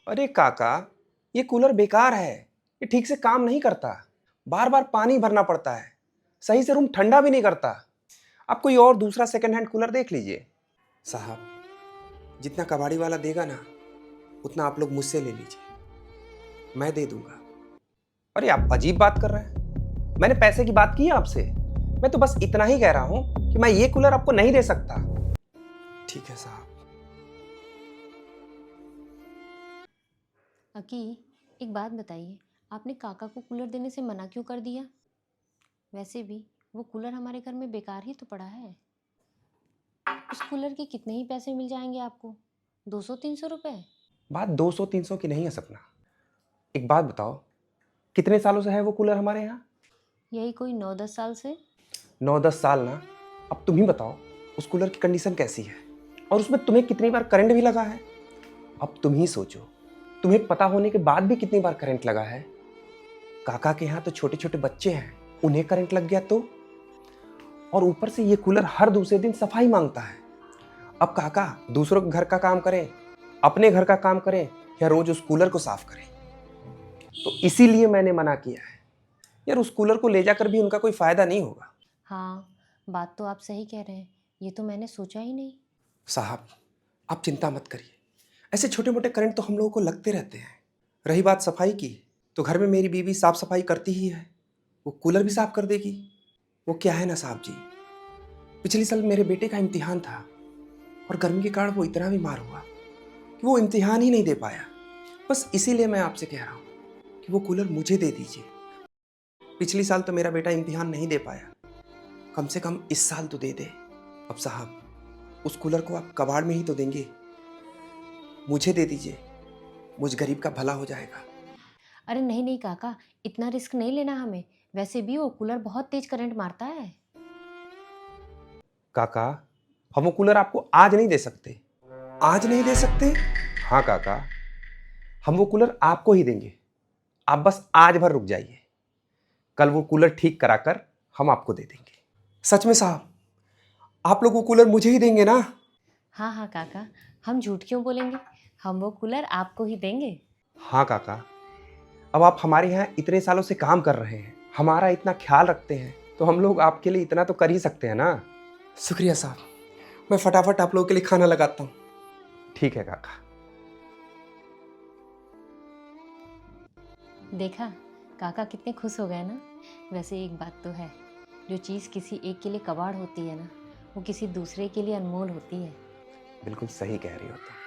अरे काका, ये कूलर बेकार है। ये ठीक से काम नहीं करता। बार बार पानी भरना पड़ता है। सही से रूम ठंडा भी नहीं करता। आप कोई और दूसरा सेकंड हैंड कूलर देख लीजिए। साहब, जितना कबाड़ी वाला देगा ना, उतना आप लोग मुझसे ले लीजिए, मैं दे दूंगा। अरे आप अजीब बात कर रहे हैं। मैंने पैसे की बात की है आपसे। मैं तो बस इतना ही कह रहा हूं कि मैं ये कूलर आपको नहीं दे सकता। ठीक है साहब। अकी, एक बात बताइए, आपने काका को कूलर देने से मना क्यों कर दिया? वैसे भी वो कूलर हमारे घर में बेकार ही तो पड़ा है। उस कूलर के कितने ही पैसे मिल जाएंगे आपको? 200-300 रुपए? बात 200-300 की नहीं है सपना। एक बात बताओ, कितने सालों से है वो कूलर हमारे यहाँ? यही कोई 9-10 साल से। 9-10 साल ना। अब तुम ही बताओ, उस कूलर की कंडीशन कैसी है और उसमें तुम्हें कितनी बार करंट भी लगा है? अब तुम ही सोचो, तुम्हें पता होने के बाद भी कितनी बार करंट लगा है। काका के यहाँ तो छोटे छोटे बच्चे हैं, उन्हें करंट लग गया तो? और ऊपर से ये कूलर हर दूसरे दिन सफाई मांगता है। अब काका दूसरों के घर का काम करें, अपने घर का काम करें, या रोज उस कूलर को साफ करें? तो इसीलिए मैंने मना किया है। यार, उस कूलर को ले जाकर भी उनका कोई फायदा नहीं होगा। हाँ, बात तो आप सही कह रहे हैं। ये तो मैंने सोचा ही नहीं। साहब, आप चिंता मत करिए। ऐसे छोटे मोटे करंट तो हम लोगों को लगते रहते हैं। रही बात सफाई की, तो घर में मेरी बीवी साफ सफाई करती ही है। वो कूलर भी साफ कर देगी। वो क्या है ना साहब जी, पिछले साल मेरे बेटे का इम्तिहान था और गर्मी के कारण वो इतना बीमार हुआ कि वो इम्तिहान ही नहीं दे पाया। बस इसीलिए मैं आपसे कह रहा हूँ कि वो कूलर मुझे दे दीजिए। पिछले साल तो मेरा बेटा इम्तिहान नहीं दे पाया, कम से कम इस साल तो दे दे। अब साहब, उस कूलर को आप कबाड़ में ही तो देंगे, मुझे दे दीजिए। मुझ गरीब का भला हो जाएगा। अरे नहीं नहीं काका, इतना रिस्क नहीं लेना हमें। वैसे भी वो कूलर बहुत तेज करंट मारता है। काका, हम वो कूलर आपको आज नहीं दे सकते। आज नहीं दे सकते? हाँ काका, हम वो कूलर आपको ही देंगे। आप बस आज भर रुक जाइए, कल वो कूलर ठीक कराकर हम आपको दे देंगे। सच में साहब, आप लोग वो कूलर मुझे ही देंगे ना? हाँ हाँ काका, हम झूठ क्यों बोलेंगे। हम वो कूलर आपको ही देंगे। हाँ काका, अब आप हमारे यहाँ इतने सालों से काम कर रहे हैं, हमारा इतना ख्याल रखते हैं, तो हम लोग आपके लिए इतना तो कर ही सकते हैं ना। शुक्रिया साहब, मैं फटाफट आप लोगों के लिए खाना लगाता हूँ। ठीक है काका। देखा, काका कितने खुश हो गए ना। वैसे एक बात तो है, जो चीज़ किसी एक के लिए कबाड़ होती है ना, वो किसी दूसरे के लिए अनमोल होती है। बिल्कुल सही कह रही हो तुम।